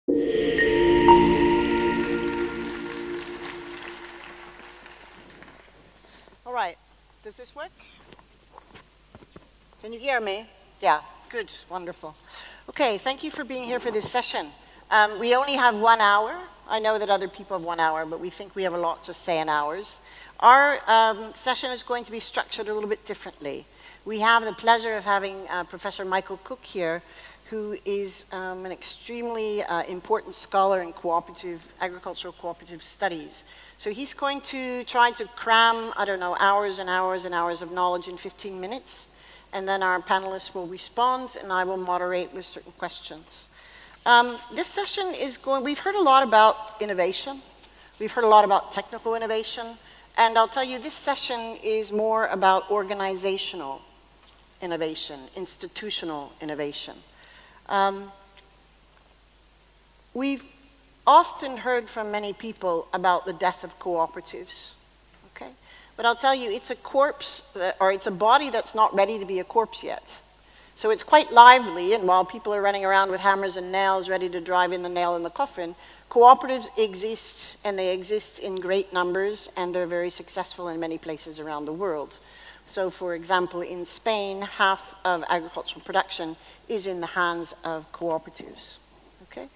All right, does this work? Can you hear me? Yeah, good, wonderful. Okay, thank you for being here for this session. We only have 1 hour. I know that other people have 1 hour, but we think we have a lot to say in hours. Our session is going to be structured a little bit differently. We have the pleasure of having Professor Michael Cook here, who is an extremely important scholar in agricultural cooperative studies. So he's going to try to cram, I don't know, hours and hours and hours of knowledge in 15 minutes. And then our panelists will respond, and I will moderate with certain questions. This session is we've heard a lot about innovation. We've heard a lot about technical innovation. And I'll tell you, this session is more about organizational innovation, institutional innovation. We've often heard from many people about the death of cooperatives, okay? But I'll tell you, it's a corpse, or it's a body that's not ready to be a corpse yet. So it's quite lively, and while people are running around with hammers and nails ready to drive in the nail in the coffin, cooperatives exist, and they exist in great numbers, and they're very successful in many places around the world. So for example, in Spain, half of agricultural production is in the hands of cooperatives, okay?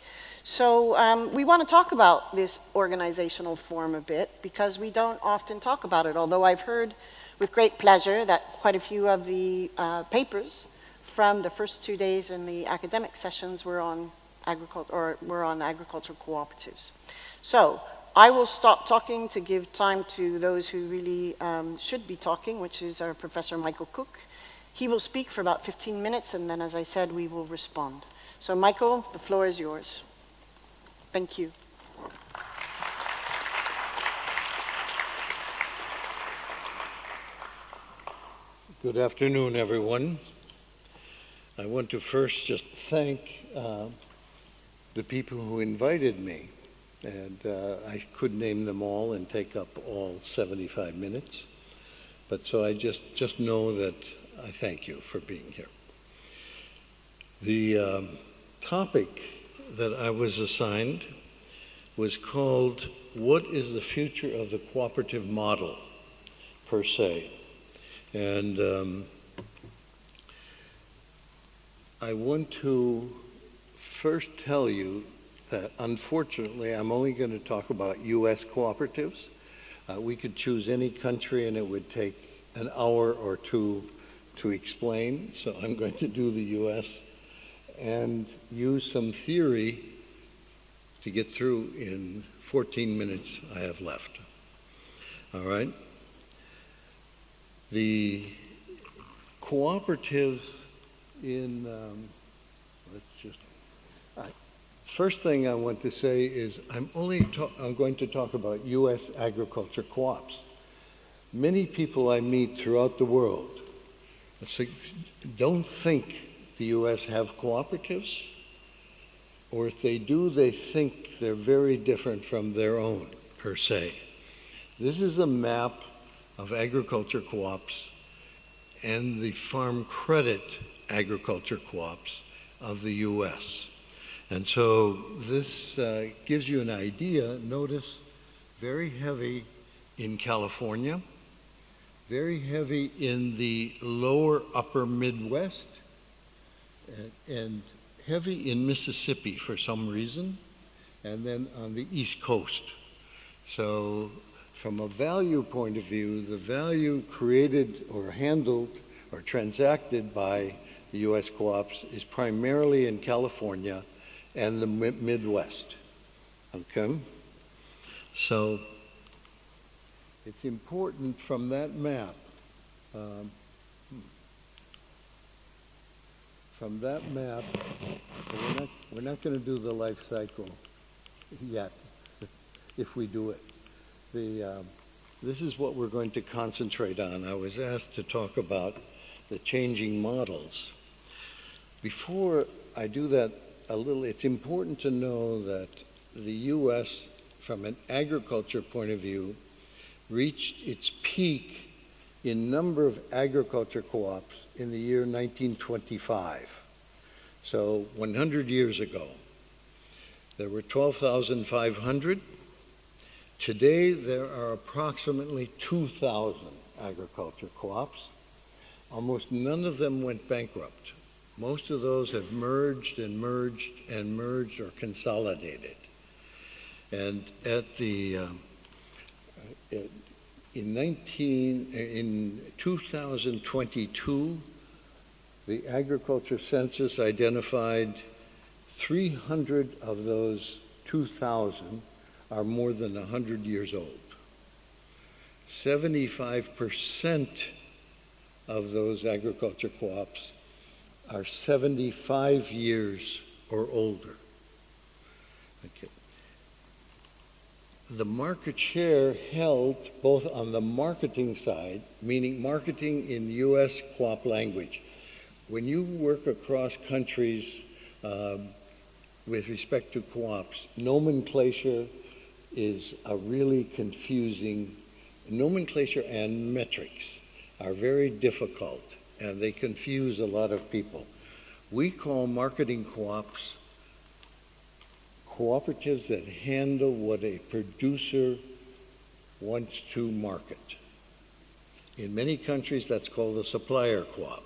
So we want to talk about this organizational form a bit because we don't often talk about it, although I've heard with great pleasure that quite a few of the papers from the first 2 days in the academic sessions were on agricultural cooperatives. So I will stop talking to give time to those who really should be talking, which is our Professor Michael Cook. He will speak for about 15 minutes, and then, as I said, we will respond. So Michael, the floor is yours. Thank you. Good afternoon, everyone. I want to first just thank the people who invited me. And I could name them all and take up all 75 minutes. But so I just know that I thank you for being here. The topic that I was assigned was called, What is the Future of the Cooperative Model, per se? And I want to first tell you that unfortunately I'm only going to talk about U.S. cooperatives. We could choose any country and it would take an hour or two to explain, so I'm going to do the U.S. and use some theory to get through in 14 minutes I have left. All right? The cooperative in, first thing I want to say is I'm going to talk about U.S. agriculture co-ops. Many people I meet throughout the world don't think the U.S. have cooperatives, or if they do, they think they're very different from their own, per se. This is a map of agriculture co-ops and the farm credit agriculture co-ops of the U.S. And so this gives you an idea. Notice very heavy in California, very heavy in the lower upper Midwest, and heavy in Mississippi for some reason, and then on the East Coast. So from a value point of view, the value created or handled or transacted by the U.S. co-ops is primarily in California and the Midwest, okay? So it's important from that map, we're not going to do the life cycle yet, if we do it. This is what we're going to concentrate on. I was asked to talk about the changing models. Before I do that it's important to know that the U.S., from an agriculture point of view, reached its peak in number of agriculture co-ops in the year 1925. So 100 years ago. There were 12,500. Today, there are approximately 2,000 agriculture co-ops. Almost none of them went bankrupt. Most of those have merged and merged and merged or consolidated. And in 2022, the agriculture census identified 300 of those 2,000 are more than 100 years old. 75% of those agriculture co-ops are 75 years or older. Okay. The market share held both on the marketing side, meaning marketing in US co-op language. When you work across countries with respect to co-ops, nomenclature is a really confusing. Nomenclature and metrics are very difficult, and they confuse a lot of people. We call marketing co-ops cooperatives that handle what a producer wants to market. In many countries, that's called a supplier co-op.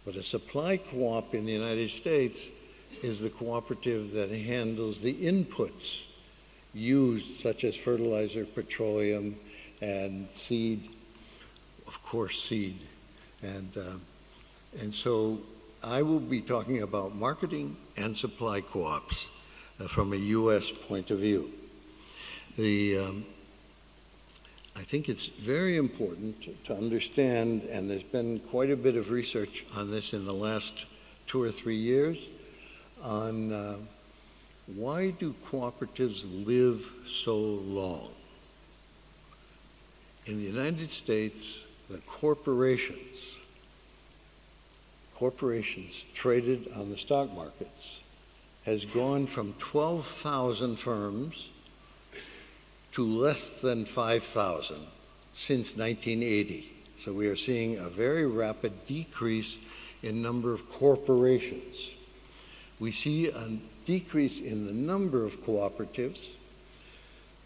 But a supply co-op in the United States is the cooperative that handles the inputs used, such as fertilizer, petroleum, and seed, of course, seed. And so I will be talking about marketing and supply co-ops from a U.S. point of view. I think it's very important to understand, and there's been quite a bit of research on this in the last 2 or 3 years, on why do cooperatives live so long? In the United States, the corporations traded on the stock markets has gone from 12,000 firms to less than 5,000 since 1980. So we are seeing a very rapid decrease in number of corporations. We see a decrease in the number of cooperatives,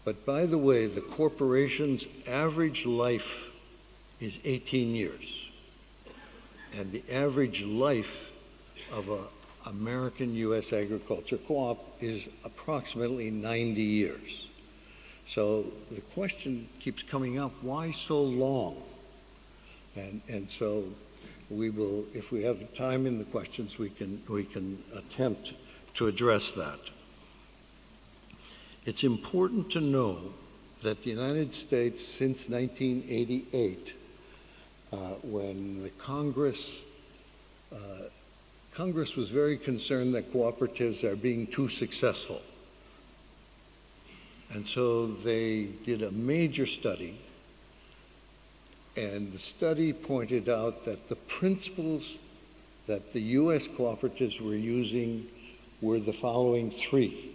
but by the way, the corporation's average life is 18 years. And the average life of an American U.S. agriculture co-op is approximately 90 years. So the question keeps coming up, why so long? And so we will, if we have time in the questions, we can attempt to address that. It's important to know that the United States, since 1988, when the Congress was very concerned that cooperatives are being too successful. And so they did a major study, and the study pointed out that the principles that the U.S. cooperatives were using were the following 3.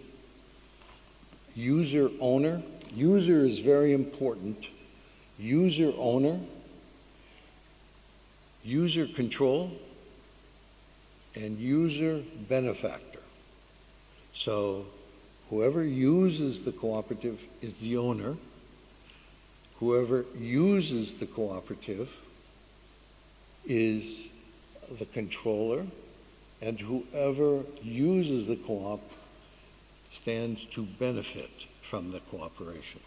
User owner, user is very important, user owner, user control, and user benefactor. So whoever uses the cooperative is the owner. Whoever uses the cooperative is the controller, and whoever uses the co-op stands to benefit from the cooperation.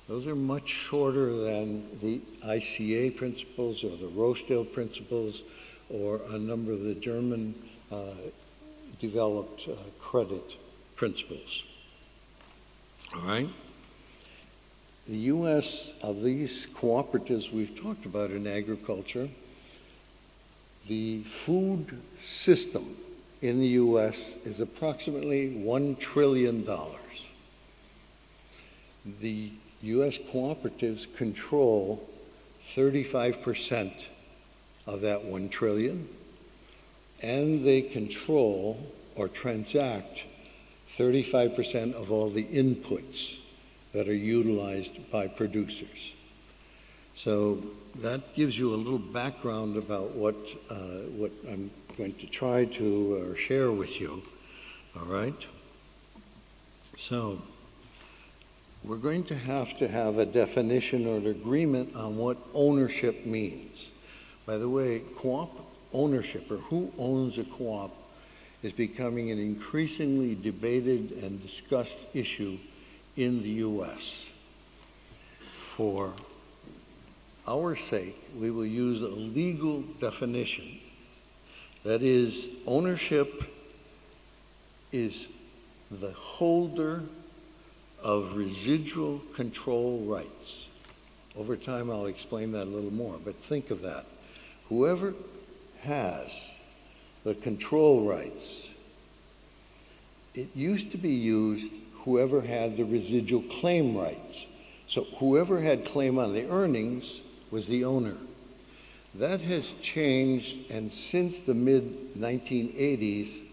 Those are much shorter than the ICA principles or the Rochdale principles or a number of the German developed credit principles. All right? The U.S., of these cooperatives we've talked about in agriculture, the food system in the U.S. is approximately $1 trillion. The U.S. cooperatives control 35% of that $1 trillion, and they control or transact 35% of all the inputs that are utilized by producers. So that gives you a little background about what I'm going to try to share with you, all right? So we're going to have a definition or an agreement on what ownership means. By the way, co-op ownership, or who owns a co-op, is becoming an increasingly debated and discussed issue in the U.S. For our sake, we will use a legal definition. That is, ownership is the holder of residual control rights. Over time, I'll explain that a little more, but think of that. Whoever has the control rights, it used to be used whoever had the residual claim rights. So whoever had claim on the earnings was the owner. That has changed, and since the mid-1980s,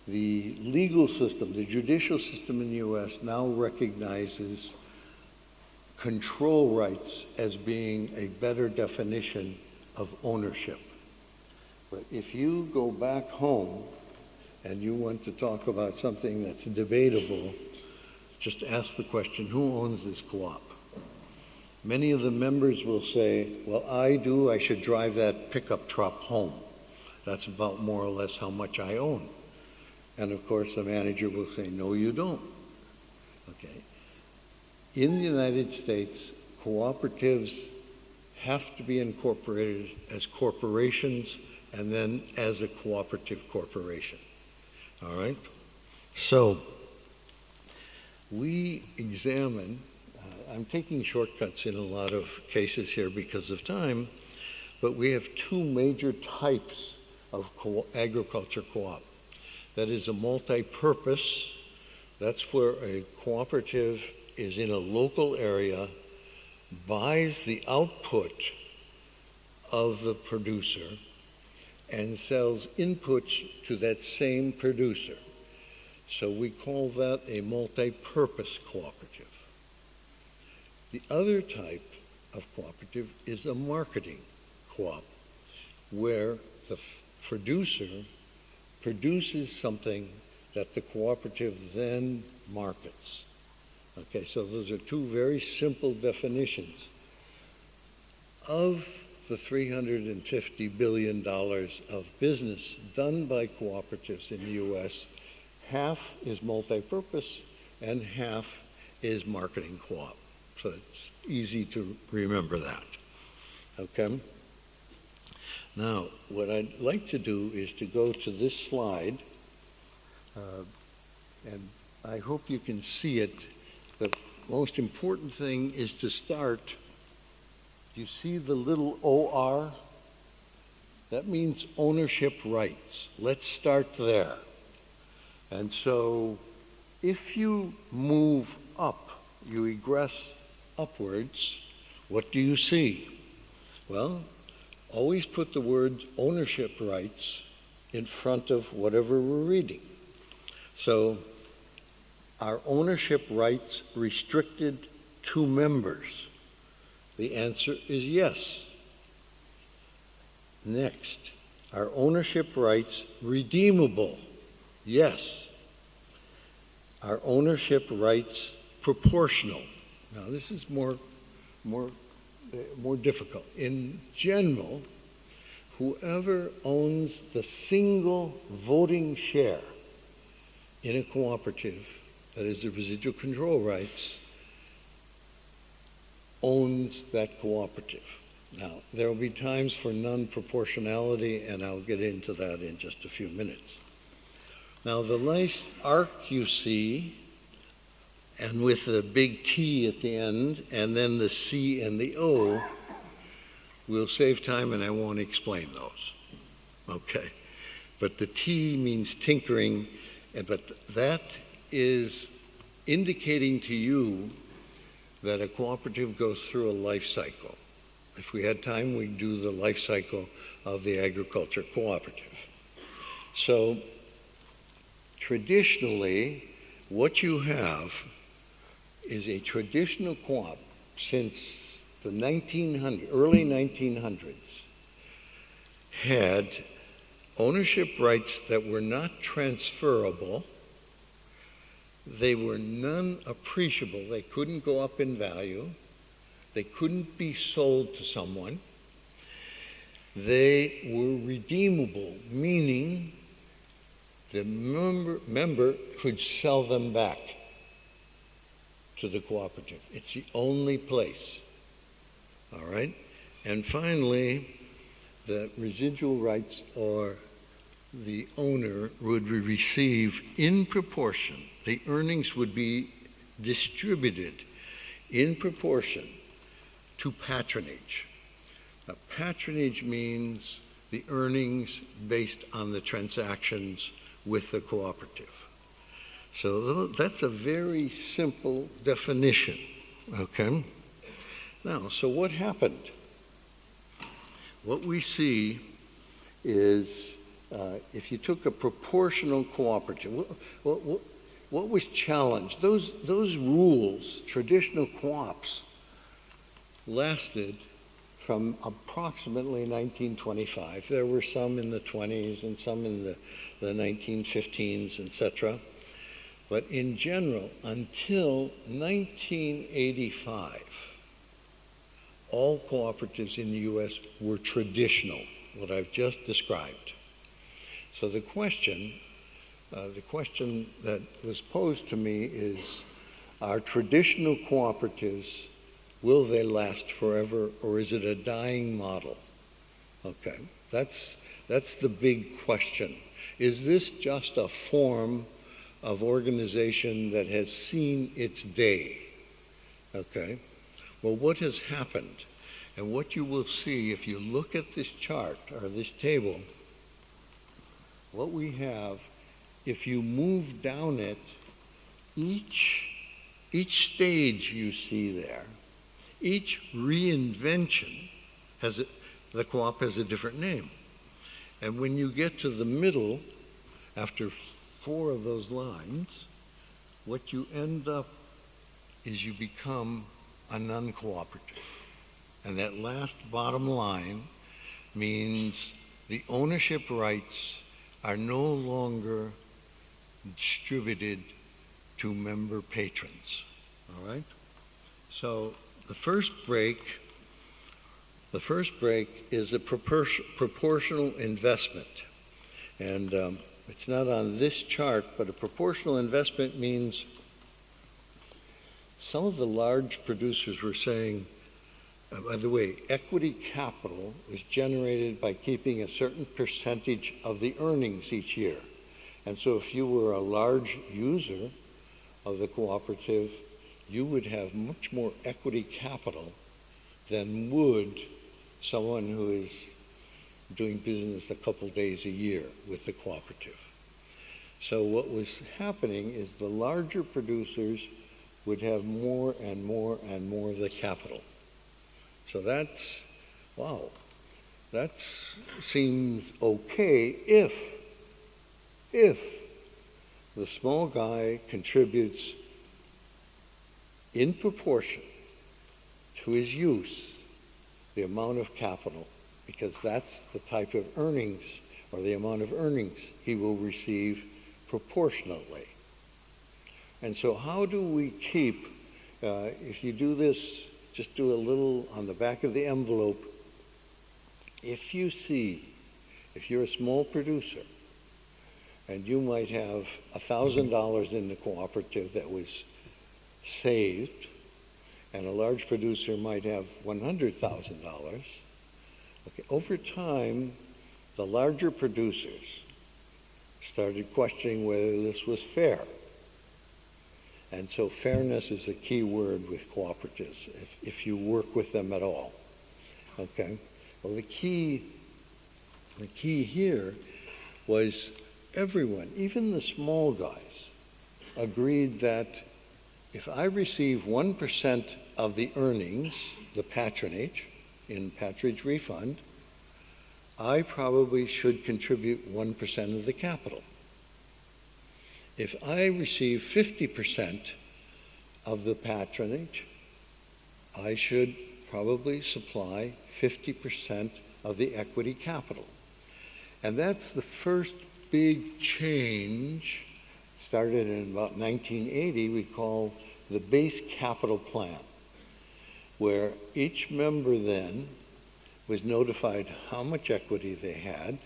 the legal system, the judicial system in the U.S. now recognizes control rights as being a better definition of ownership. But if you go back home and you want to talk about something that's debatable, just ask the question, who owns this co-op? Many of the members will say, well, I do, I should drive that pickup truck home. That's about more or less how much I own. And of course, the manager will say, no, you don't. Okay. In the United States, cooperatives have to be incorporated as corporations and then as a cooperative corporation. All right? So, we examine, I'm taking shortcuts in a lot of cases here because of time, but we have two major types of agriculture co-op. That is a multi-purpose. That's where a cooperative is in a local area, buys the output of the producer, and sells inputs to that same producer. So we call that a multi-purpose cooperative. The other type of cooperative is a marketing co-op, where the producer produces something that the cooperative then markets. Okay, so those are two very simple definitions. Of the $350 billion of business done by cooperatives in the U.S., half is multi-purpose and half is marketing co-op. So it's easy to remember that. Okay? Now, what I'd like to do is to go to this slide, and I hope you can see it. The most important thing is to start. Do you see the little OR? That means ownership rights. Let's start there. And so if you move up, you egress upwards, what do you see? Well, always put the word ownership rights in front of whatever we're reading. So, are ownership rights restricted to members? The answer is yes. Next, are ownership rights redeemable? Yes. Are ownership rights proportional? Now, this is more difficult. In general, whoever owns the single voting share in a cooperative, that is the residual control rights, owns that cooperative. Now, there will be times for non-proportionality, and I'll get into that in just a few minutes. Now, the nice arc you see, and with the big T at the end, and then the C and the O, we'll save time and I won't explain those. Okay. But the T means tinkering, but that is indicating to you that a cooperative goes through a life cycle. If we had time, we'd do the life cycle of the agriculture cooperative. So, traditionally, what you have is a traditional co-op since the early 1900s had ownership rights that were not transferable, they were non-appreciable. They couldn't go up in value. They couldn't be sold to someone. They were redeemable, meaning the member could sell them back to the cooperative. It's the only place. All right? And finally, the residual rights or the owner would receive in proportion. The earnings would be distributed in proportion to patronage. Now, patronage means the earnings based on the transactions with the cooperative. So that's a very simple definition, okay? Now, so what happened? What we see is if you took a proportional cooperative, what was challenged? Those rules, traditional co-ops, lasted from approximately 1925. There were some in the 20s and some in the 1915s, etc. But in general, until 1985, all cooperatives in the U.S. were traditional, what I've just described. So the question that was posed to me is, are traditional cooperatives, will they last forever, or is it a dying model? Okay, that's the big question. Is this just a form of organization that has seen its day? Okay, well, what has happened? And what you will see if you look at this chart or this table, what we have, if you move down it, each stage you see there, each reinvention the co-op has a different name. And when you get to the middle, after 4 of those lines, what you end up is you become a non-cooperative. And that last bottom line means the ownership rights are no longer distributed to member patrons, all right? So the first break is a proportional investment. And it's not on this chart, but a proportional investment means some of the large producers were saying, by the way, equity capital is generated by keeping a certain percentage of the earnings each year. And so if you were a large user of the cooperative, you would have much more equity capital than would someone who is doing business a couple days a year with the cooperative. So what was happening is the larger producers would have more and more and more of the capital. So that's, wow, that seems okay if the small guy contributes in proportion to his use, the amount of capital, because that's the type of earnings or the amount of earnings he will receive proportionately. And so how do we keep, if you do this, just do a little on the back of the envelope. If you're a small producer, and you might have $1,000 in the cooperative that was saved, and a large producer might have $100,000. Okay, over time, the larger producers started questioning whether this was fair. And so fairness is a key word with cooperatives, if you work with them at all. Okay? Well, the key here was everyone, even the small guys, agreed that if I receive 1% of the earnings, the patronage, in patronage refund, I probably should contribute 1% of the capital. If I receive 50% of the patronage, I should probably supply 50% of the equity capital. And that's the first big change started in about 1980, we call the base capital plan, where each member then was notified how much equity they had.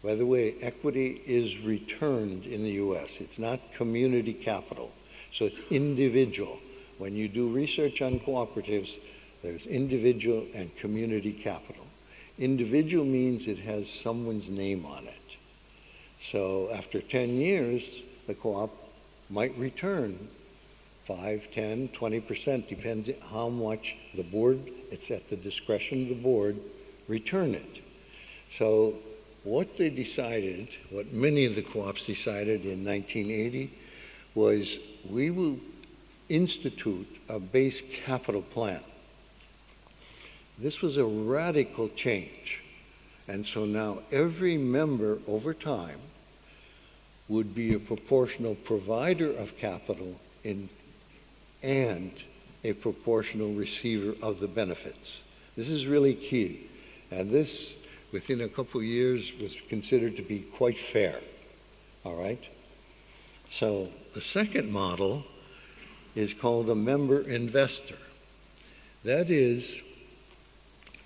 By the way, equity is returned in the US. It's not community capital, so it's individual. When you do research on cooperatives, there's individual and community capital. Individual means it has someone's name on it. So after 10 years, the co-op might return 5, 10, 20%, depends on how much the board, it's at the discretion of the board, return it. So what they decided, what many of the co-ops decided in 1980, was we will institute a base capital plan. This was a radical change. And so now every member over time would be a proportional provider of capital and a proportional receiver of the benefits. This is really key. And this, within a couple of years, was considered to be quite fair. All right? So the second model is called a member investor. That is,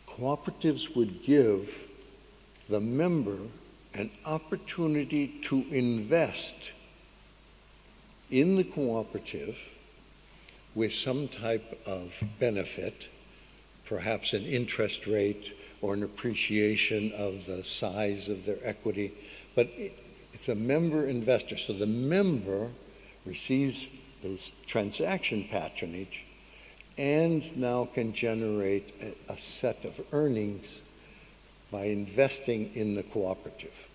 cooperatives would give the member an opportunity to invest in the cooperative with some type of benefit, perhaps an interest rate or an appreciation of the size of their equity, but it's a member investor. So the member receives this transaction patronage and now can generate a set of earnings by investing in the cooperative.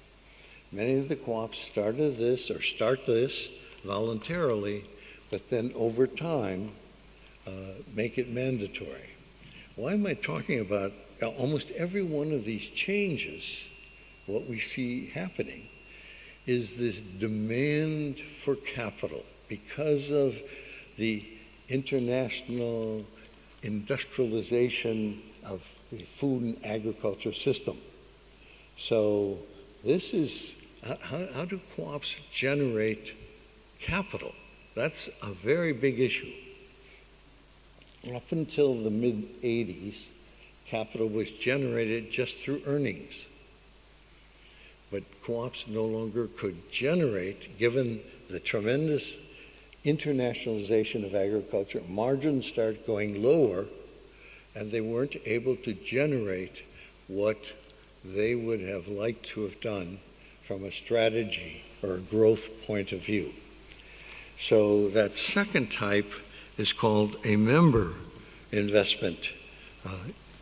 Many of the co-ops start this voluntarily, but then over time make it mandatory. Why am I talking about almost every one of these changes? What we see happening is this demand for capital because of the international industrialization of the food and agriculture system. So this is, how do co-ops generate capital? That's a very big issue. Up until the mid-'80s, capital was generated just through earnings. But co-ops no longer could generate, given the tremendous internationalization of agriculture, margins started going lower, and they weren't able to generate what they would have liked to have done from a strategy or a growth point of view. So that second type is called a member investment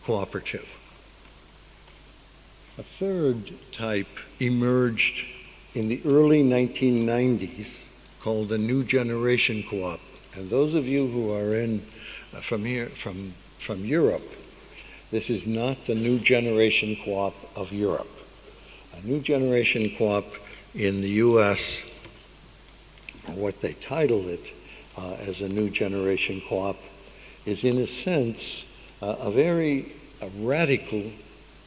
cooperative. A third type emerged in the early 1990s called a new generation co-op. And those of you who are in from Europe, this is not the new generation co-op of Europe. A new generation co-op in the US, what they titled it as a new generation co-op, is in a sense a very radical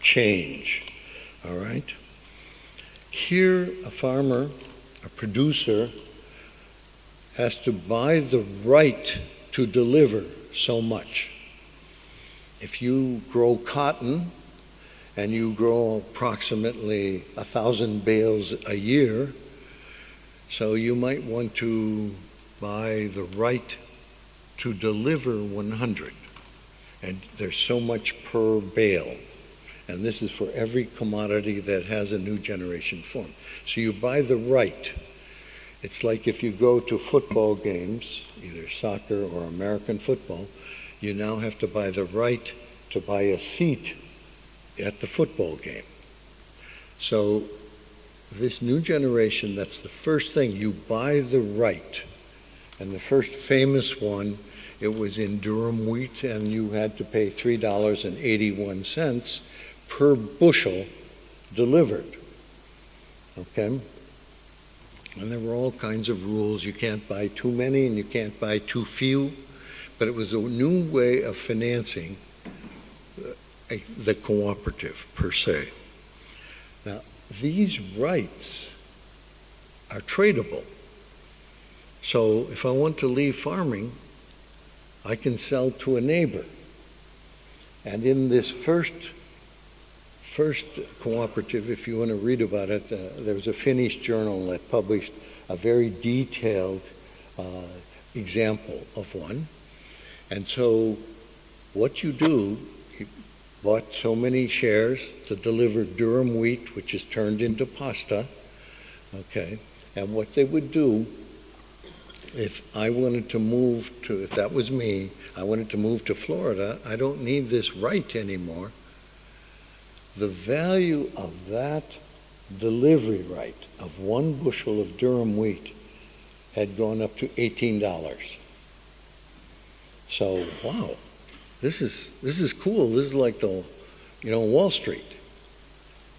change, all right? Here, a farmer, a producer, has to buy the right to deliver so much. If you grow cotton and you grow approximately 1,000 bales a year, so you might want to buy the right to deliver 100. And there's so much per bale. And this is for every commodity that has a new generation form. So you buy the right. It's like if you go to football games, either soccer or American football, you now have to buy the right to buy a seat at the football game. So this new generation, that's the first thing, you buy the right. And the first famous one, it was in durum wheat, and you had to pay $3.81 per bushel delivered, okay? And there were all kinds of rules. You can't buy too many and you can't buy too few, but it was a new way of financing the cooperative per se. Now, these rights are tradable. So if I want to leave farming, I can sell to a neighbor. And in this first cooperative, if you want to read about it, there was a Finnish journal that published a very detailed example of one. And so what you do, you bought so many shares to deliver durum wheat, which is turned into pasta, okay? And what they would do, if I wanted to move to, if that was me, I wanted to move to Florida, I don't need this right anymore. The value of that delivery right of 1 bushel of durum wheat had gone up to $18. So, wow, this is cool. This is like the, Wall Street.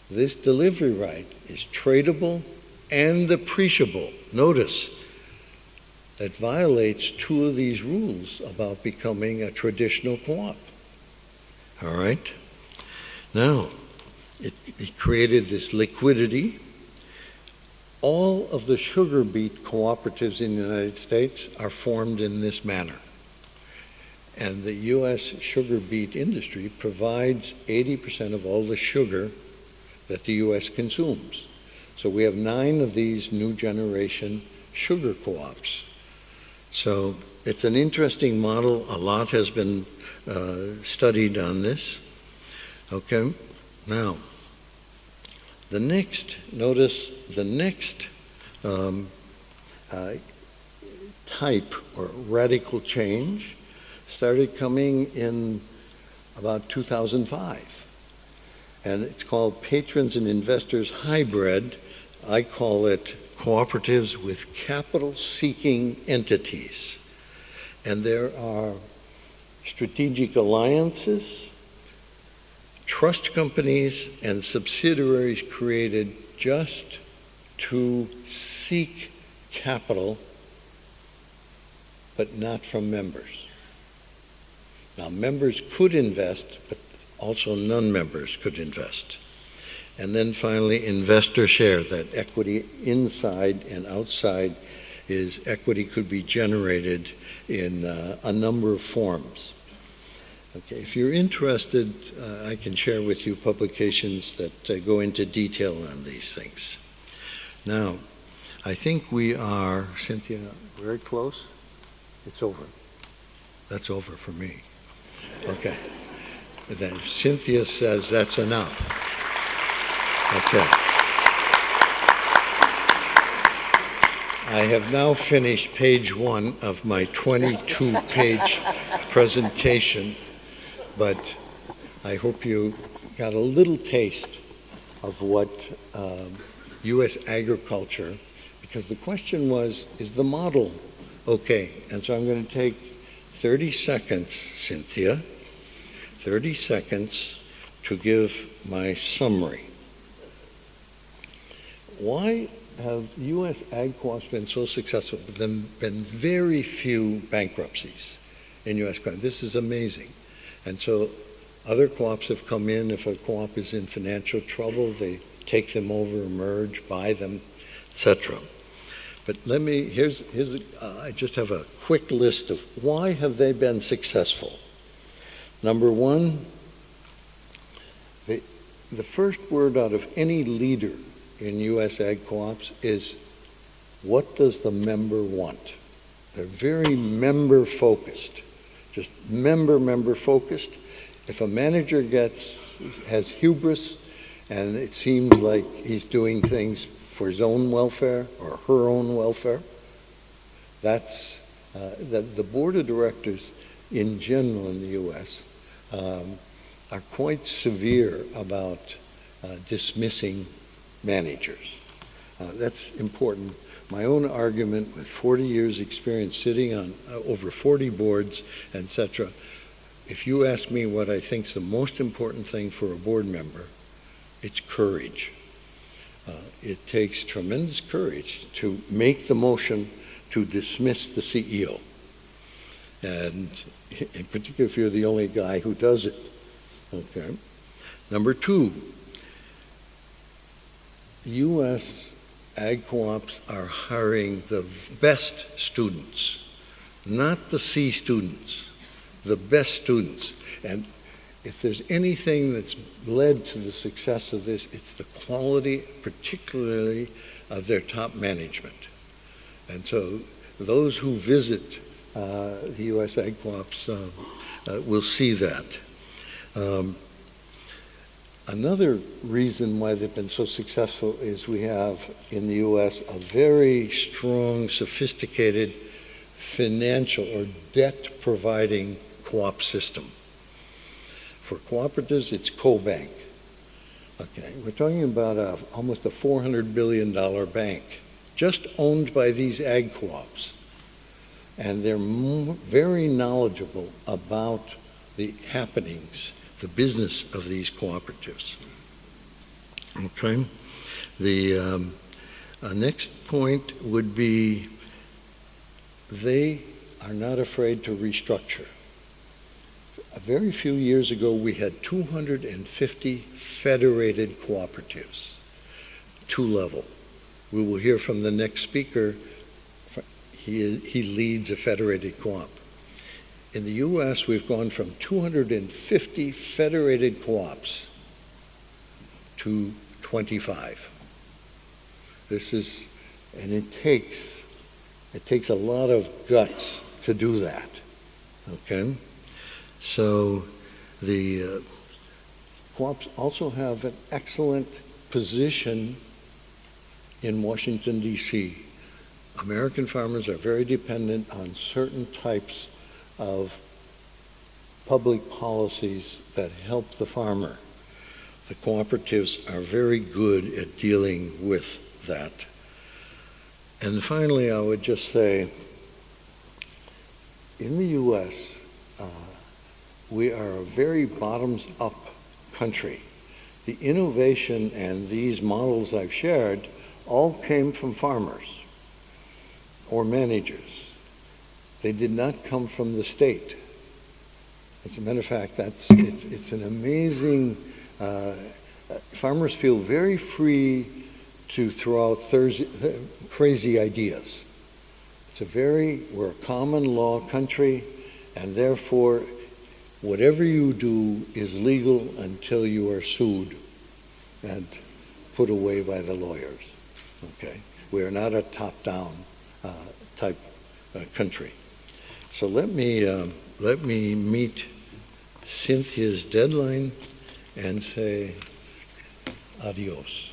This delivery right is tradable and appreciable. Notice, that violates 2 of these rules about becoming a traditional co-op. All right? Now, it created this liquidity. All of the sugar beet cooperatives in the United States are formed in this manner. And the U.S. sugar beet industry provides 80% of all the sugar that the U.S. consumes. So we have 9 of these new generation sugar co-ops. So it's an interesting model. A lot has been studied on this. Okay, now, notice the next type or radical change started coming in about 2005. And it's called Patrons and Investors Hybrid. I call it cooperatives with capital-seeking entities. And there are strategic alliances, trust companies, and subsidiaries created just to seek capital, but not from members. Now, members could invest, but also non-members could invest. And then finally, investor share, that equity inside and outside is equity could be generated in a number of forms. Okay, if you're interested, I can share with you publications that go into detail on these things. Now, I think we are, Cynthia, very close. It's over. That's over for me. Okay. And then Cynthia says that's enough. Okay. I have now finished page 1 of my 22-page presentation, but I hope you got a little taste of what U.S. agriculture, because the question was, is the model okay? And so I'm going to take 30 seconds, Cynthia, 30 seconds to give my summary. Why have U.S. ag co-ops been so successful? There have been very few bankruptcies in U.S. co-ops. This is amazing. And so other co-ops have come in. If a co-op is in financial trouble, they take them over, merge, buy them, etc. But I just have a quick list of why have they been successful. Number 1, the first word out of any leader in U.S. ag co-ops is, what does the member want? They're very member-focused, just member-focused. If a manager has hubris and it seems like he's doing things for his own welfare or her own welfare, that's the board of directors in general in the U.S. Are quite severe about dismissing managers. That's important. My own argument with 40 years experience sitting on over 40 boards, etc. If you ask me what I think is the most important thing for a board member, it's courage. It takes tremendous courage to make the motion to dismiss the CEO. And in particular, if you're the only guy who does it. Okay. Number 2, U.S. ag co-ops are hiring the best students, not the C students, the best students. And if there's anything that's led to the success of this, it's the quality, particularly of their top management. And so those who visit the U.S. ag co-ops will see that. Another reason why they've been so successful is we have in the U.S. a very strong, sophisticated financial or debt-providing co-op system. For cooperatives, it's co-bank. Okay, we're talking about almost a $400 billion bank, just owned by these ag co-ops. And they're very knowledgeable about the happenings, the business of these cooperatives. Okay, the next point would be they are not afraid to restructure. Very few years ago, we had 250 federated cooperatives, two-level. We will hear from the next speaker. He leads a federated co-op. In the U.S., we've gone from 250 federated co-ops to 25. This is, and it takes a lot of guts to do that, okay? So the co-ops also have an excellent position in Washington, D.C. American farmers are very dependent on certain types of public policies that help the farmer. The cooperatives are very good at dealing with that. And finally, I would just say, in the U.S., we are a very bottoms-up country. The innovation and these models I've shared all came from farmers or managers. They did not come from the state. As a matter of fact, it's an amazing, farmers feel very free to throw out crazy ideas. We're a common law country, and therefore, whatever you do is legal until you are sued and put away by the lawyers, okay? We are not a top-down type country. So let me meet Cynthia's deadline and say adios.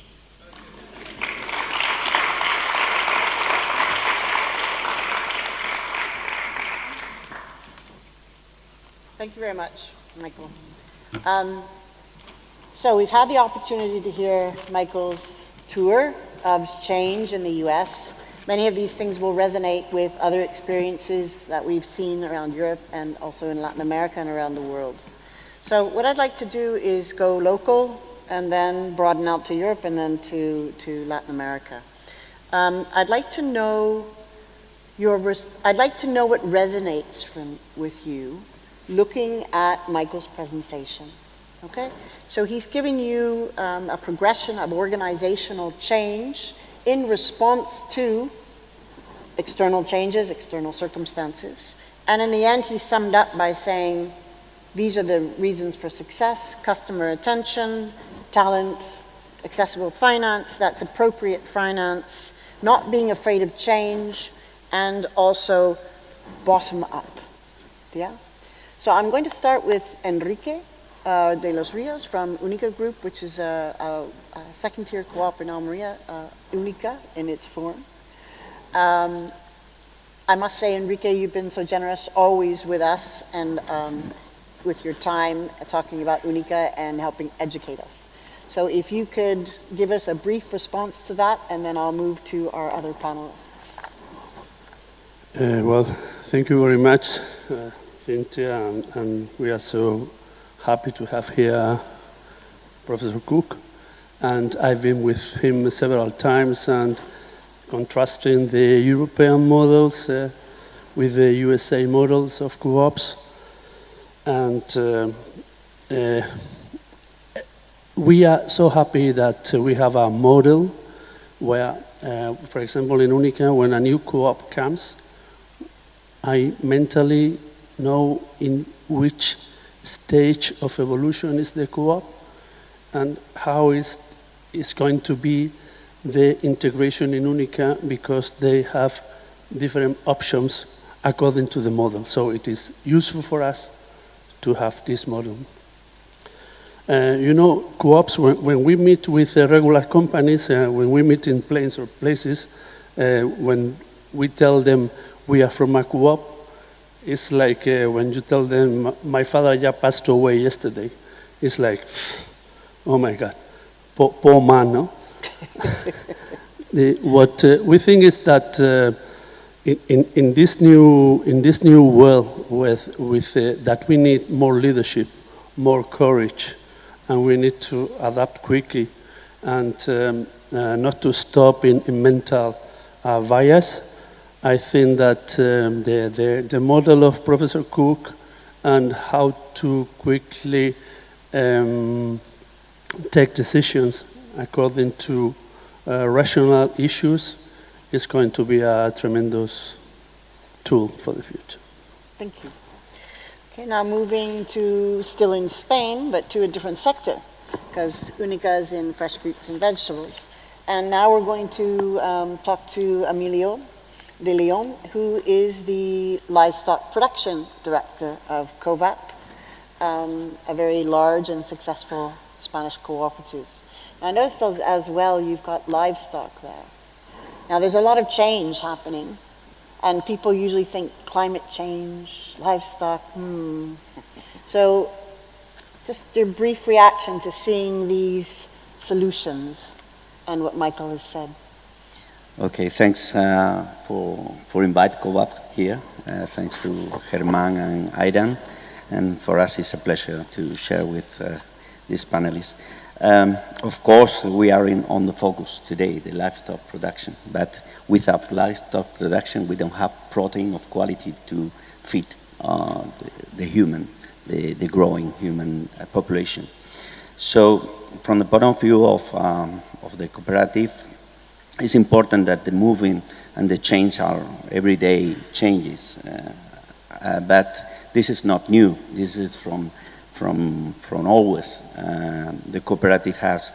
Thank you very much, Michael. So we've had the opportunity to hear Michael's tour of change in the US. Many of these things will resonate with other experiences that we've seen around Europe and also in Latin America and around the world. So what I'd like to do is go local and then broaden out to Europe and then to Latin America. I'd like to know what resonates with you looking at Michael's presentation, okay? So he's giving you a progression of organizational change in response to external changes, external circumstances. And in the end, he summed up by saying, these are the reasons for success: customer attention, talent, accessible finance, that's appropriate finance, not being afraid of change, and also bottom up, yeah? So I'm going to start with Enrique de los Rios from Única Group, which is a second-tier co-op in Almería, Única in its form. I must say, Enrique, you've been so generous always with us and with your time talking about Única and helping educate us. So if you could give us a brief response to that, and then I'll move to our other panelists. Well, thank you very much, Cynthia, and we are so happy to have here Professor Cook. And I've been with him several times and contrasting the European models with the USA models of co-ops. And we are so happy that we have a model where For example, in Unica, when a new co-op comes, I mentally know in which stage of evolution is the co-op and how is going to be the integration in Unica, because they have different options according to the model. So it is useful for us to have this model. You know, co-ops, when we meet with regular companies, when we meet in planes or places, when we tell them we are from a co-op, it's like when you tell them, my father just passed away yesterday. It's like, oh my God, poor man, no? What we think is that in this new world that we need more leadership, more courage, and we need to adapt quickly and not to stop in mental bias. I think that the model of Professor Cook and how to quickly take decisions according to rational issues is going to be a tremendous tool for the future. Thank you. Okay, now moving to, still in Spain, but to a different sector, because Unica is in fresh fruits and vegetables. And now we're going to talk to Emilio de Leon, who is the livestock production director of COVAP, a very large and successful Spanish cooperative. I noticed as well you've got livestock there. Now there's a lot of change happening, and people usually think climate change, livestock, So just your brief reaction to seeing these solutions and what Michael has said. Okay, thanks for inviting COVAP here. Thanks to Germán and Aidan. And for us, it's a pleasure to share with these panelists. Of course, we are on the focus today, the livestock production. But without livestock production, we don't have protein of quality to feed the human, the growing human population. So, from the point of view of the cooperative, it's important that the moving and the change are everyday changes. But this is not new. This is from always. The cooperative has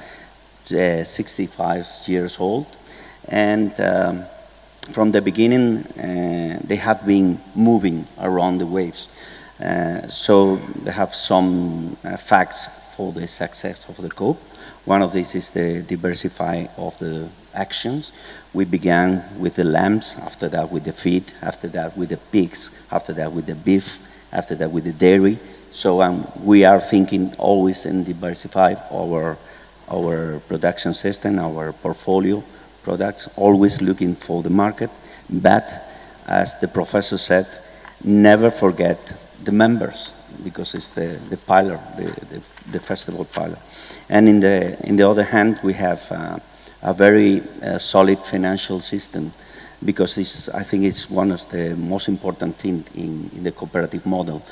65 years old, and from the beginning they have been moving around the waves. So they have some facts for the success of the Coop. One of these is the diversify of the actions. We began with the lambs, after that with the feed, after that with the pigs, after that with the beef, after that with the dairy. So we are thinking always in diversify our production system, our portfolio products, always looking for the market. But as the professor said, never forget the members, because it's the pillar, the festival pillar. And in the other hand, we have a very solid financial system, because I think it's one of the most important things in the cooperative model.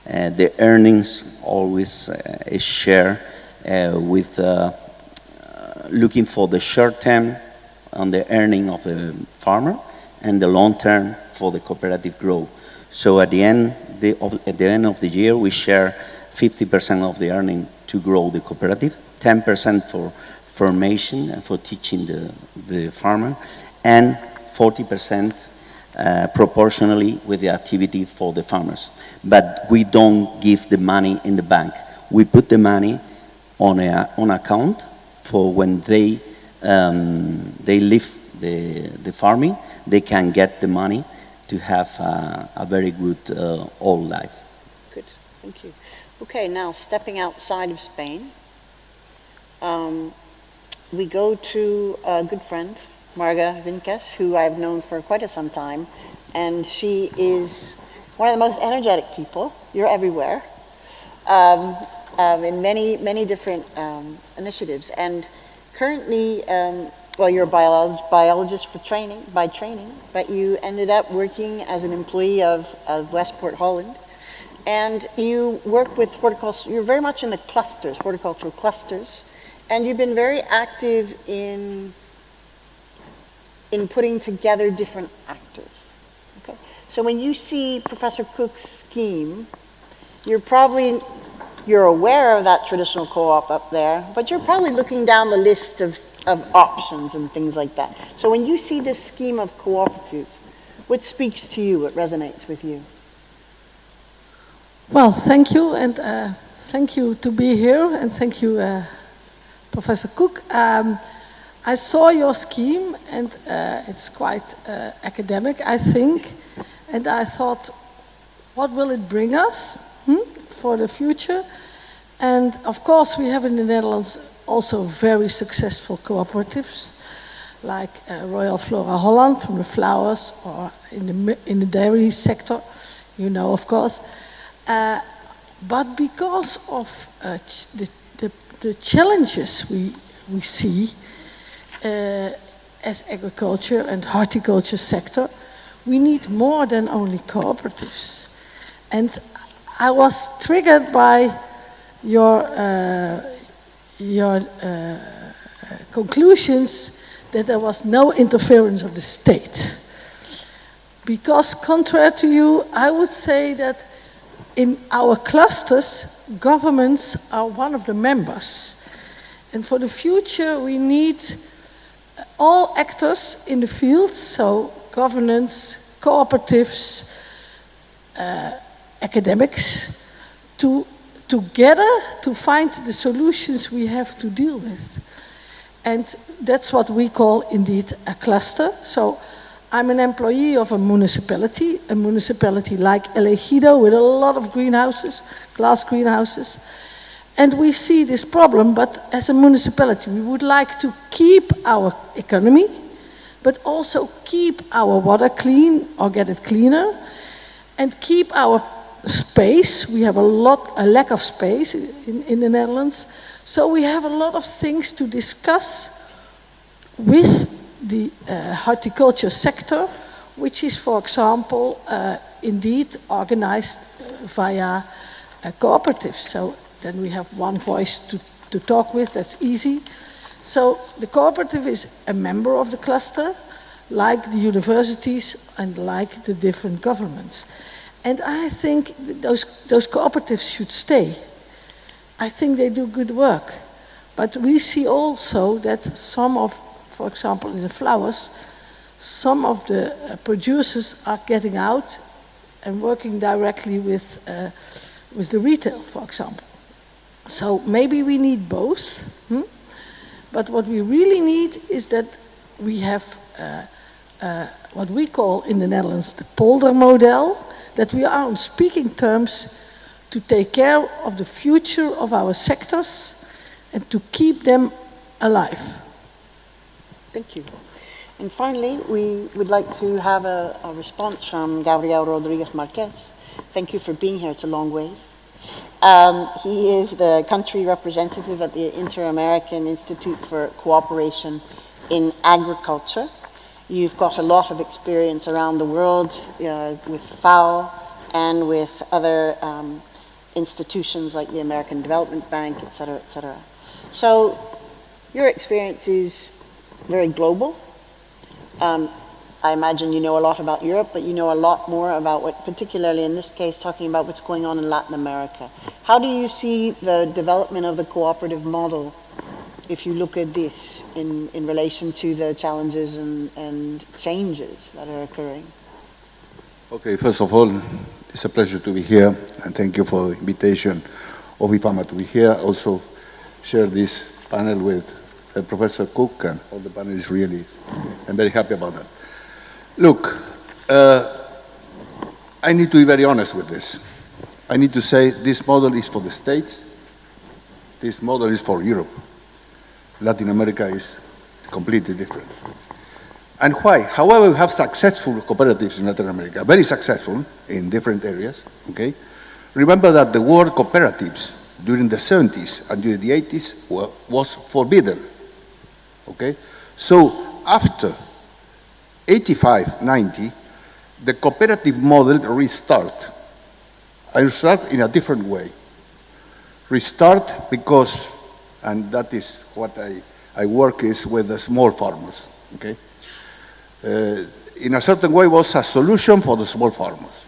The earnings always is shared with looking for the short term on the earning of the farmer and the long term for the cooperative growth. So at the end of the year, we share 50% of the earning to grow the cooperative, 10% for formation and for teaching the farmer, and 40% proportionally with the activity for the farmers. But we don't give the money in the bank. We put the money on account for when they leave the farming, they can get the money to have a very good old life. Good, thank you. Okay, now stepping outside of Spain, we go to a good friend, Marga Vinkes, who I've known for quite some time, and she is one of the most energetic people. You're everywhere, in many different initiatives, and currently, well, you're a biologist by training, but you ended up working as an employee of Westport Holland, and you work with horticulture. You're very much in the clusters, horticultural clusters, and you've been very active in in putting together different actors. Okay? So when you see Professor Cook's scheme, you're aware of that traditional co-op up there, but you're probably looking down the list of options and things like that. So when you see this scheme of cooperatives, what speaks to you, what resonates with you? Well, thank you, and thank you to be here, and thank you, Professor Cook. I saw your scheme, and it's quite academic, I think, and I thought, what will it bring us for the future? And of course, we have in the Netherlands also very successful cooperatives, like Royal Flora Holland from the flowers, or in the dairy sector, you know, of course. But because of the challenges we see as agriculture and horticulture sector, we need more than only cooperatives. And I was triggered by your conclusions that there was no interference of the state. Because contrary to you, I would say that in our clusters, governments are one of the members. And for the future, we need all actors in the field, so governance, cooperatives, academics, together to find the solutions we have to deal with. And that's what we call indeed a cluster. So I'm an employee of a municipality like El Ejido with a lot of greenhouses, glass greenhouses. And we see this problem, but as a municipality, we would like to keep our economy, but also keep our water clean or get it cleaner, and keep our space. We have a lack of space in the Netherlands. So we have a lot of things to discuss with the horticulture sector, which is, for example, indeed organized via cooperatives. So then we have one voice to talk with, that's easy. So the cooperative is a member of the cluster, like the universities and like the different governments. And I think those cooperatives should stay. I think they do good work. But we see also that some of, for example, in the flowers, some of the producers are getting out and working directly with the retail, for example. So maybe we need both. But what we really need is that we have what we call in the Netherlands the polder model, that we are on speaking terms to take care of the future of our sectors and to keep them alive. Thank you. And finally, we would like to have a response from Gabriel Rodriguez Marquez. Thank you for being here. It's a long way. He is the country representative at the Inter-American Institute for Cooperation in Agriculture. You've got a lot of experience around the world with FAO and with other institutions like the American Development Bank, et cetera, et cetera. So your experience is very global. I imagine you know a lot about Europe, but you know a lot more about what, particularly in this case, talking about what's going on in Latin America. How do you see the development of the cooperative model if you look at this in relation to the challenges and changes that are occurring? Okay, first of all, it's a pleasure to be here, and thank you for the invitation of IFAMA to be here. Also, share this panel with Professor Cook and all the panelists. Really, I'm very happy about that. Look, I need to be very honest with this. I need to say this model is for the States. This model is for Europe. Latin America is completely different. And why? However, we have successful cooperatives in Latin America, very successful in different areas, okay? Remember that the word cooperatives during the 70s and during the 80s was forbidden, okay? So after 85, 90, the cooperative model restart. I restart in a different way. Restart because, and that is what I work is with the small farmers, okay? in a certain way was a solution for the small farmers.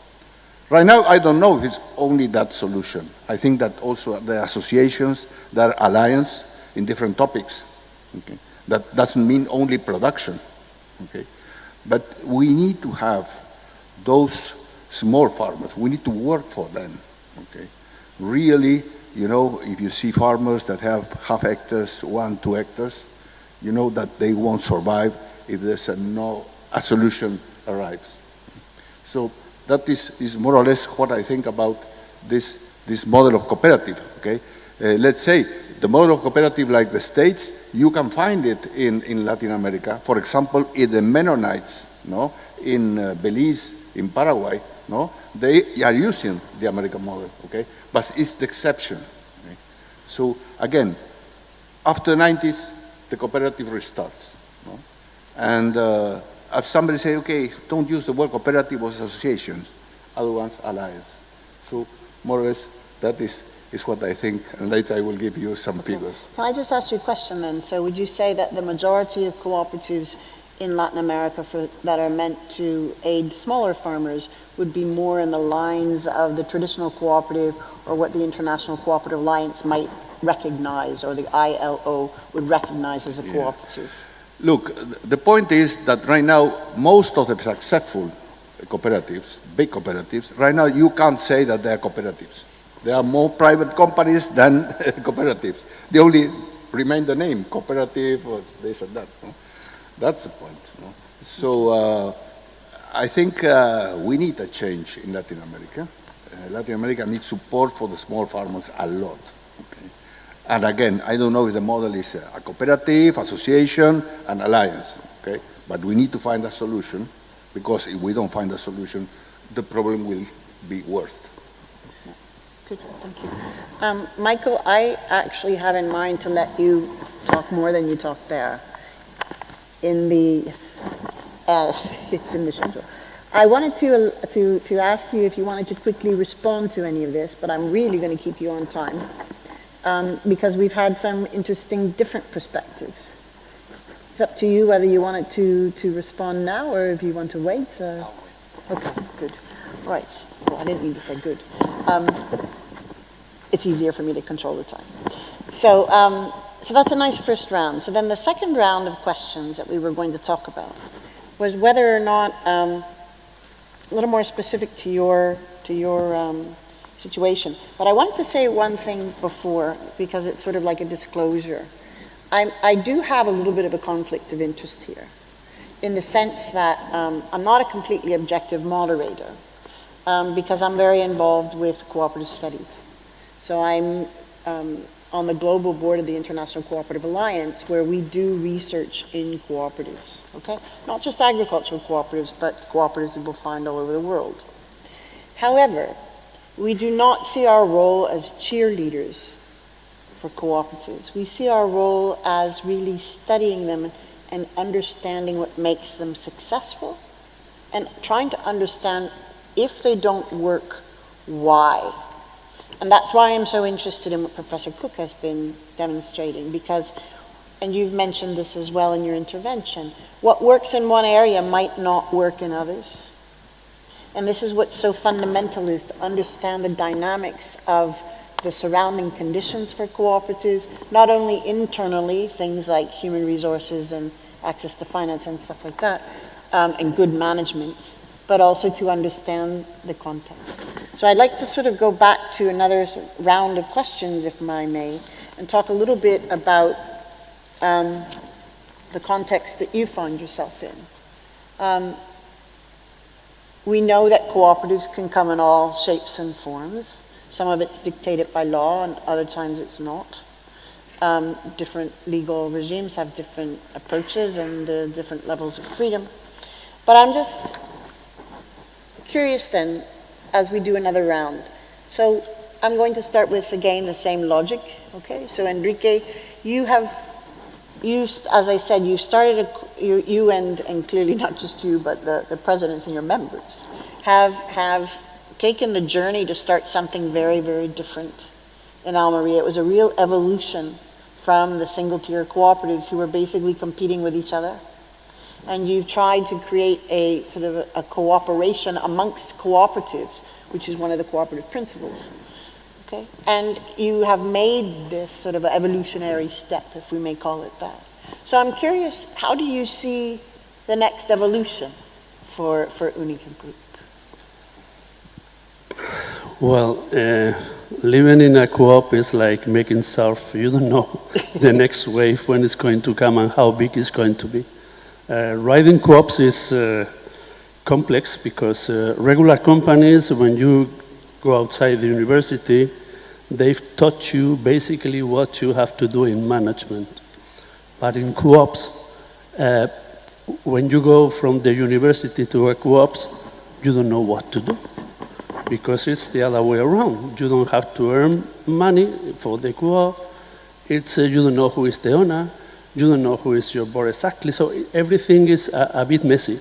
Right now, I don't know if it's only that solution. I think that also the associations, the alliance in different topics, okay? That doesn't mean only production, okay? But we need to have those small farmers. We need to work for them, okay? Really, you know, if you see farmers that have half hectares, 1, 2 hectares, you know that they won't survive if there's a solution arrives. So that is more or less what I think about this model of cooperative, okay? Let's say the model of cooperative like the States, you can find it in Latin America. For example, in the Mennonites, no? In Belize, in Paraguay, no? They are using the American model, okay? But it's the exception. Okay? So again, after the 90s, the cooperative restarts. No? And if somebody say, okay, don't use the word cooperative or associations, other ones alliance. So more or less, that is what I think, and later I will give you some figures. Can I just ask you a question then? So would you say that the majority of cooperatives in Latin America that are meant to aid smaller farmers would be more in the lines of the traditional cooperative or what the International Cooperative Alliance might recognize, or the ILO would recognize as a cooperative? Look, the point is that right now, most of the successful cooperatives, big cooperatives, right now you can't say that they are cooperatives. There are more private companies than cooperatives. They only remain the name, cooperative or this and that. No? That's the point. No? So I think we need a change in Latin America. Latin America needs support for the small farmers a lot. Okay? And again, I don't know if the model is a cooperative, association, an alliance. Okay? But we need to find a solution, because if we don't find a solution, the problem will be worse. Good, thank you. Michael, I actually have in mind to let you talk more than you talked there. It's in the schedule. I wanted to ask you if you wanted to quickly respond to any of this, but I'm really going to keep you on time, because we've had some interesting different perspectives. It's up to you whether you wanted to respond now or if you want to wait. Okay, good. Right. Well, I didn't mean to say good. It's easier for me to control the time. So that's a nice first round. So then the second round of questions that we were going to talk about was whether or not, a little more specific to your situation. But I wanted to say one thing before, because it's sort of like a disclosure. I do have a little bit of a conflict of interest here, in the sense that I'm not a completely objective moderator, because I'm very involved with cooperative studies. So I'm on the global board of the International Cooperative Alliance, where we do research in cooperatives, okay? Not just agricultural cooperatives, but cooperatives you will find all over the world. However, we do not see our role as cheerleaders for cooperatives. We see our role as really studying them and understanding what makes them successful, and trying to understand, if they don't work, why. And that's why I'm so interested in what Professor Cook has been demonstrating, because, and you've mentioned this as well in your intervention, what works in one area might not work in others. And this is what's so fundamental, is to understand the dynamics of the surrounding conditions for cooperatives, not only internally, things like human resources and access to finance and stuff like that, and good management, but also to understand the context. So I'd like to sort of go back to another round of questions, if I may, and talk a little bit about the context that you find yourself in. We know that cooperatives can come in all shapes and forms. Some of it's dictated by law, and other times it's not. Different legal regimes have different approaches and different levels of freedom. But I'm just curious then, as we do another round. So I'm going to start with, again, the same logic, okay? So Enrique, as I said, you started, you and clearly not just you, but the presidents and your members have taken the journey to start something very, very different in Almería. It was a real evolution from the single-tier cooperatives who were basically competing with each other. and you've tried to create a sort of a cooperation amongst cooperatives, which is one of the cooperative principles. Okay? And you have made this sort of evolutionary step, if we may call it that. So I'm curious, how do you see the next evolution for Unicum Group? Well, living in a co-op is like making surf. You don't know the next wave, when it's going to come and how big it's going to be. Riding co-ops is complex because regular companies, when you go outside the university, they've taught you basically what you have to do in management. But in co-ops, when you go from the university to a co-ops, you don't know what to do, because it's the other way around. You don't have to earn money for the co-op. It's you don't know who is the owner. You don't know who is your board exactly. So everything is a bit messy.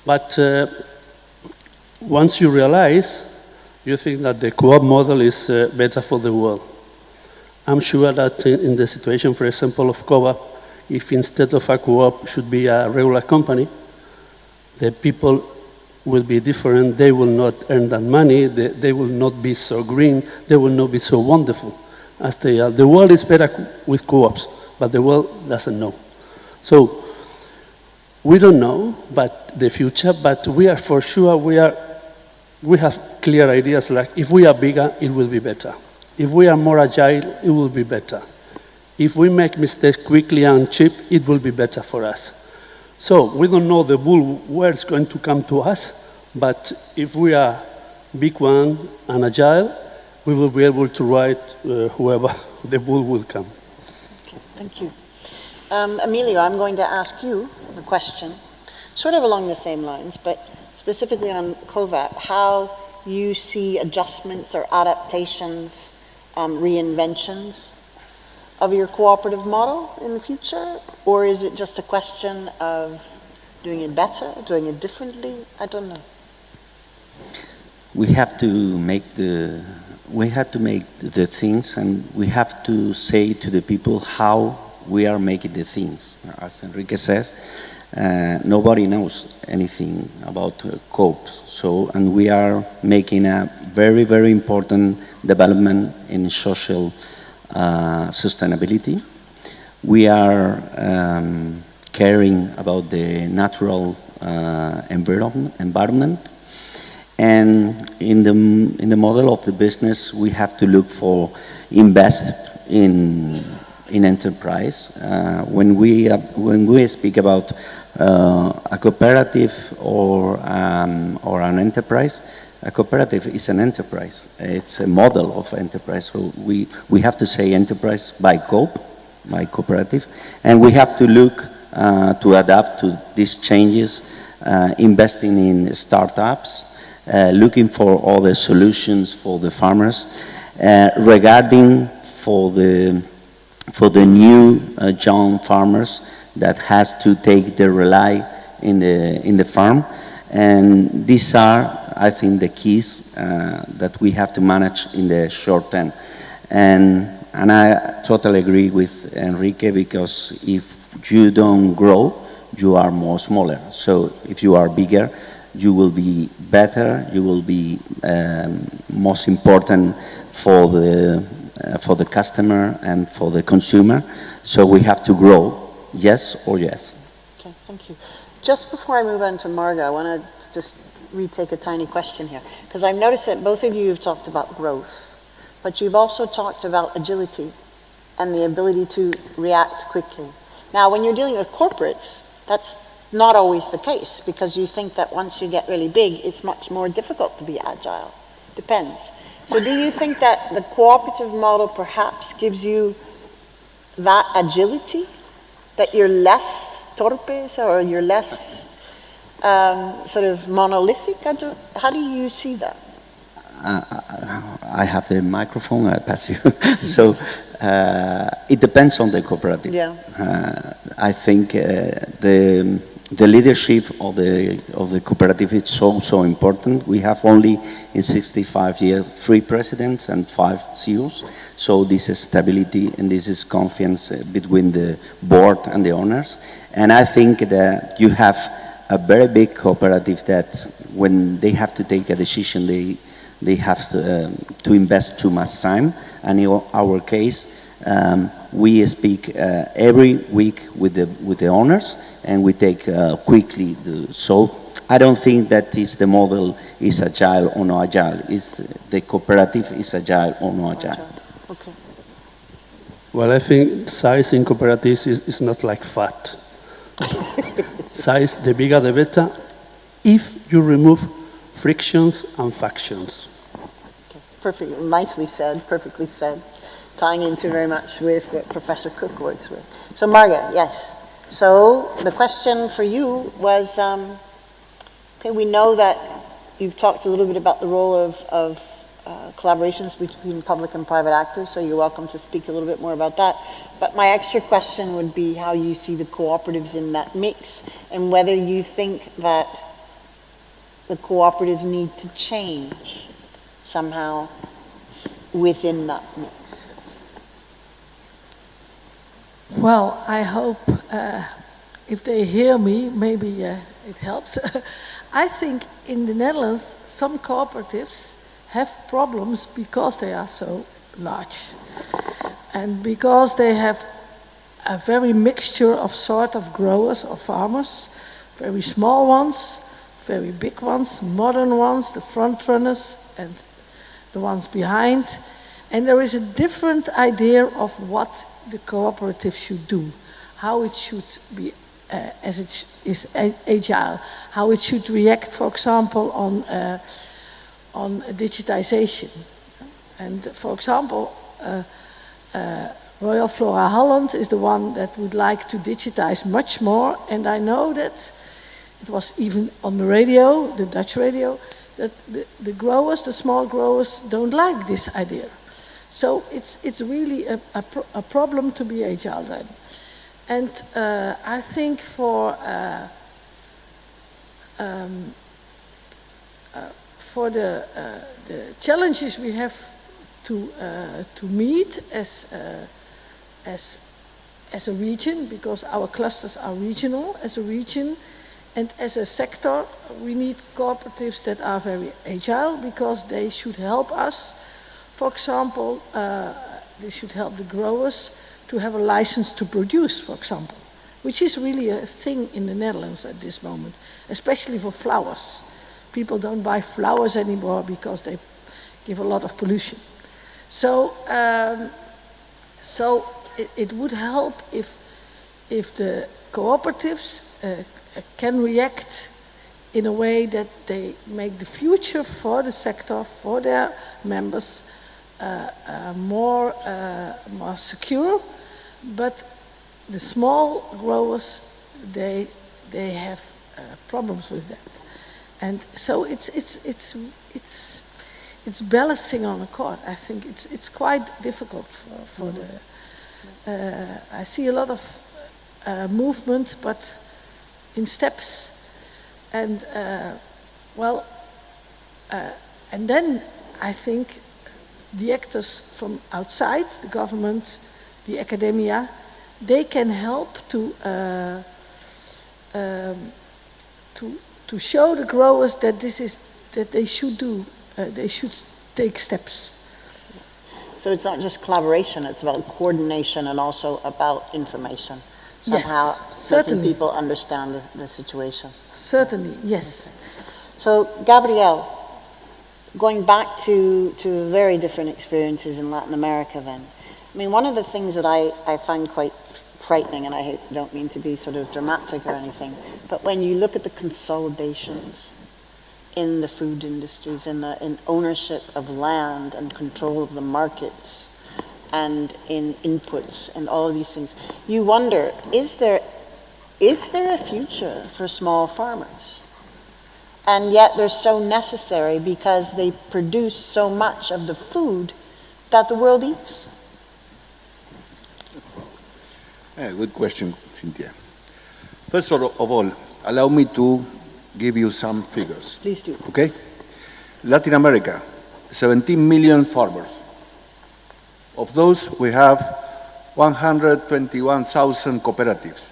But once you realize, you think that the co-op model is better for the world. I'm sure that in the situation, for example, of co-op, if instead of a co-op should be a regular company, the people will be different. They will not earn that money. They will not be so green. They will not be so wonderful as they are. The world is better with co-ops, but the world doesn't know. So we don't know but the future, but we are for sure, we have clear ideas like if we are bigger, it will be better. If we are more agile, it will be better. If we make mistakes quickly and cheap, it will be better for us. So we don't know the bull where it's going to come to us, but if we are big one and agile, we will be able to ride whoever the bull will come. Thank you. Emilio, I'm going to ask you a question, sort of along the same lines, but specifically on COVAP, how you see adjustments or adaptations, reinventions of your cooperative model in the future? Or is it just a question of doing it better, doing it differently? I don't know. We have to make the things, and we have to say to the people how we are making the things. As Enrique says, nobody knows anything about Coop. So, and we are making a very, very important development in social sustainability. We are caring about the natural environment. And in the model of the business, we have to look for invest in enterprise. When we speak about a cooperative or an enterprise, a cooperative is an enterprise. It's a model of enterprise. So we have to say enterprise by Coop, by cooperative, and we have to look to adapt to these changes, investing in startups, looking for all the solutions for the farmers, regarding for the new young farmers that has to take the rely in the farm. And these are, I think, the keys that we have to manage in the short term. And I totally agree with Enrique, because if you don't grow, you are more smaller. So if you are bigger, you will be better, you will be most important for the customer and for the consumer. So we have to grow, yes or yes. Okay, thank you. Just before I move on to Marga, I want to just retake a tiny question here, because I've noticed that both of you have talked about growth, but you've also talked about agility and the ability to react quickly. Now, when you're dealing with corporates, that's not always the case, because you think that once you get really big, it's much more difficult to be agile. Depends. So do you think that the cooperative model perhaps gives you that agility, that you're less torpes or you're less sort of monolithic? How do you see that? I have the microphone, I pass you. So it depends on the cooperative. Yeah. I think the leadership of the cooperative is so important. We have only in 65 years 3 presidents and 5 CEOs. So this is stability and this is confidence between the board and the owners. And I think that you have a very big cooperative that when they have to take a decision, they have to invest too much time. And in our case, we speak every week with the owners, and we take quickly. So I don't think that the model is agile or not agile. It's the cooperative is agile or not agile. Okay. Well, I think size in cooperatives is not like fat. Size, the bigger the better, if you remove frictions and factions. Okay. Perfect, nicely said, perfectly said. Tying into very much with what Professor Cook works with. So Marga, yes. So the question for you was, okay, we know that you've talked a little bit about the role of collaborations between public and private actors, so you're welcome to speak a little bit more about that. But my extra question would be how you see the cooperatives in that mix, and whether you think that the cooperatives need to change somehow within that mix. Well, I hope if they hear me, maybe it helps. I think in the Netherlands, some cooperatives have problems because they are so large. And because they have a very mixture of sort of growers or farmers, very small ones, very big ones, modern ones, the front runners and the ones behind. And there is a different idea of what the cooperative should do, how it should be, as it is agile, how it should react, for example, on digitization. And for example, Royal Flora Holland is the one that would like to digitize much more, and I know that it was even on the radio, the Dutch radio, that the growers, the small growers, don't like this idea. So it's really a problem to be agile then. And I think for the challenges we have to meet as a region, because our clusters are regional, as a region, and as a sector, we need cooperatives that are very agile, because they should help us. For example, they should help the growers to have a license to produce, for example, which is really a thing in the Netherlands at this moment, especially for flowers. People don't buy flowers anymore because they give a lot of pollution. So, it would help if the cooperatives can react in a way that they make the future for the sector, for their members, more secure. But the small growers, they have problems with that, and so it's balancing on a chord. I think it's quite difficult for the. I see a lot of movement, but in steps, and and then I think the actors from outside, the government, the academia, they can help to show the growers that they should do. They should take steps. So it's not just collaboration; it's about coordination and also about information. Somehow, yes, certainly. Making people understand the situation. Certainly, yes. So, Gabriel, going back to very different experiences in Latin America then. I mean, one of the things that I find quite frightening, and I don't mean to be sort of dramatic or anything, but when you look at the consolidations in the food industries, in ownership of land and control of the markets, and in inputs and all of these things, you wonder, is there a future for small farmers? And yet they're so necessary because they produce so much of the food that the world eats. Good question, Cynthia. First of all, allow me to give you some figures. Please do. Okay? Latin America, 17 million farmers. Of those, we have 121,000 cooperatives.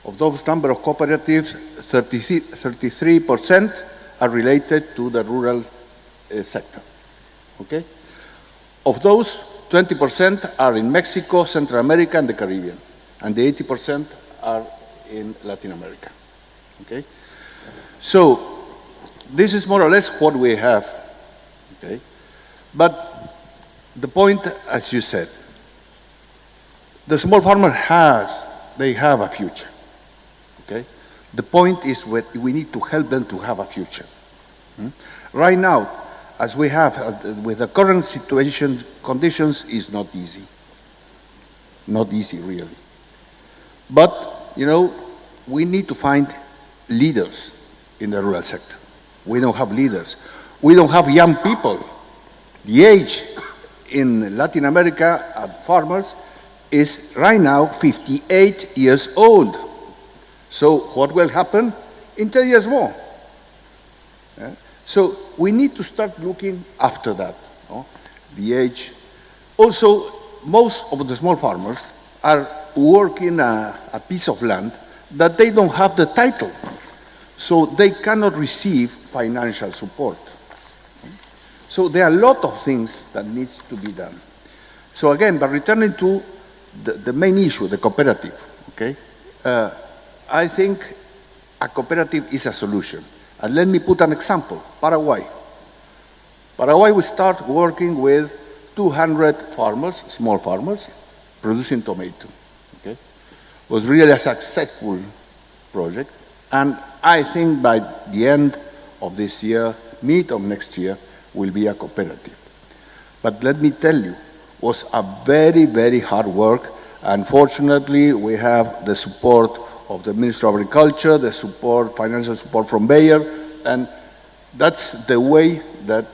Of those number of cooperatives, 33% are related to the rural sector. Okay? Of those, 20% are in Mexico, Central America, and the Caribbean, and the 80% are in Latin America. Okay? So, this is more or less what we have. Okay? But the point, as you said, the small farmer they have a future. Okay? The point is we need to help them to have a future. Right now, as we have with the current situation, conditions is not easy. Not easy, really. But, you know, we need to find leaders in the rural sector. We don't have leaders. We don't have young people. The age in Latin America at farmers is right now 58 years old. So what will happen in 10 years more? Yeah? So we need to start looking after that, the age. Also, most of the small farmers are working a piece of land that they don't have the title. So they cannot receive financial support. So there are a lot of things that needs to be done. So again, but returning to the main issue, the cooperative, okay? I think a cooperative is a solution. And let me put an example, Paraguay. Paraguay, we start working with 200 farmers, small farmers, producing tomato, okay? It was really a successful project. And I think by the end of this year, mid of next year, will be a cooperative. But let me tell you, it was a very, very hard work. Unfortunately, we have the support of the Ministry of Agriculture, the support, financial support from Bayer, and that's the way that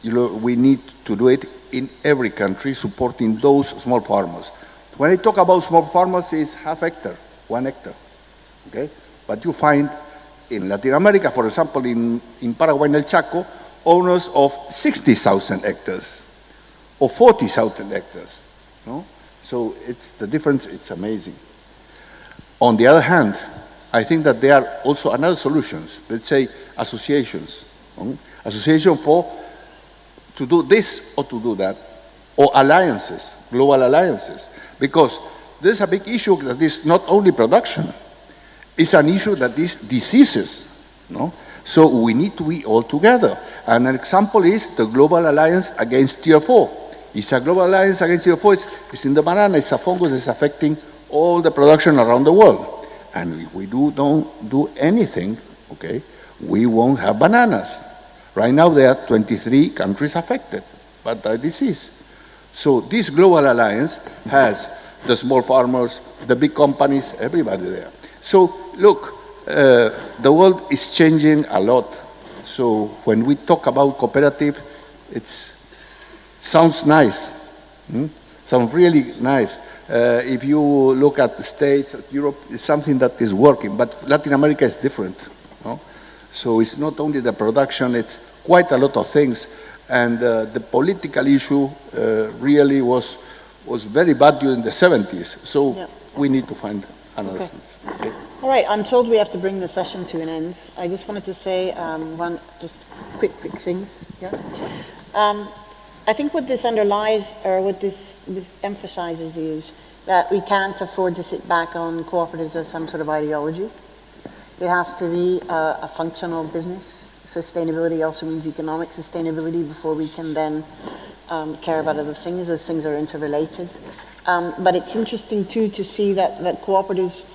we need to do it in every country, supporting those small farmers. When I talk about small farmers, it's half hectare, 1 hectare, okay? But you find in Latin America, for example, in Paraguay and El Chaco, owners of 60,000 hectares or 40,000 hectares. No? So it's the difference, it's amazing. On the other hand, I think that there are also another solutions, let's say associations. Association to do this or to do that, or alliances, global alliances. Because there's a big issue that is not only production, it's an issue that is diseases. No? So we need to be all together. And an example is the Global Alliance Against Tier 4. It's a global alliance against Tier 4. It's in the banana. It's a fungus that's affecting all the production around the world. And if we don't do anything, okay, we won't have bananas. Right now there are 23 countries affected by the disease. So this global alliance has the small farmers, the big companies, everybody there. So look, the world is changing a lot. So when we talk about cooperative, it sounds nice. Sounds really nice. If you look at the States, Europe, it's something that is working, but Latin America is different. No? So it's not only the production, it's quite a lot of things. And the political issue really was very bad during the 70s. So we need to find another solution. Okay. All right, I'm told we have to bring the session to an end. I just wanted to say just quick things. Yeah. I think what this underlies, or what this emphasizes, is that we can't afford to sit back on cooperatives as some sort of ideology. It has to be a functional business. Sustainability also means economic sustainability before we can then care about other things. Those things are interrelated. But it's interesting, too, to see that cooperatives,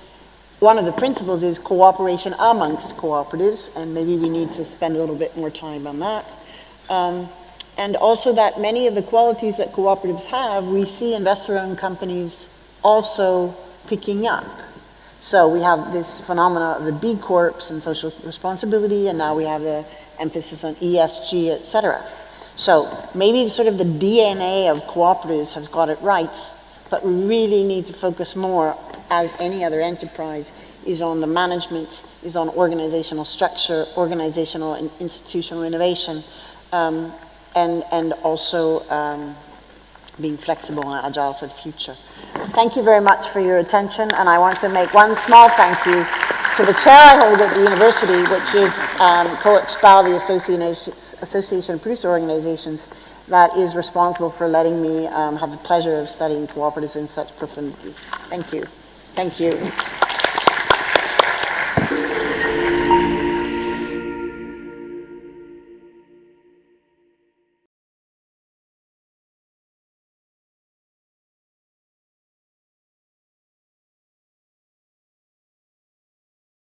one of the principles is cooperation amongst cooperatives, and maybe we need to spend a little bit more time on that. And also that many of the qualities that cooperatives have, we see investor-owned companies also picking up. So we have this phenomena of the B Corps and social responsibility, and now we have the emphasis on ESG, et cetera. So maybe sort of the DNA of cooperatives has got it right, but we really need to focus more, as any other enterprise, is on the management, is on organizational structure, organizational and institutional innovation, and also being flexible and agile for the future. Thank you very much for your attention, and I want to make one small thank you to the chair I hold at the university, which is COEXPAL, the Association of Producer Organizations, that is responsible for letting me have the pleasure of studying cooperatives in such profundity. Thank you. Thank you.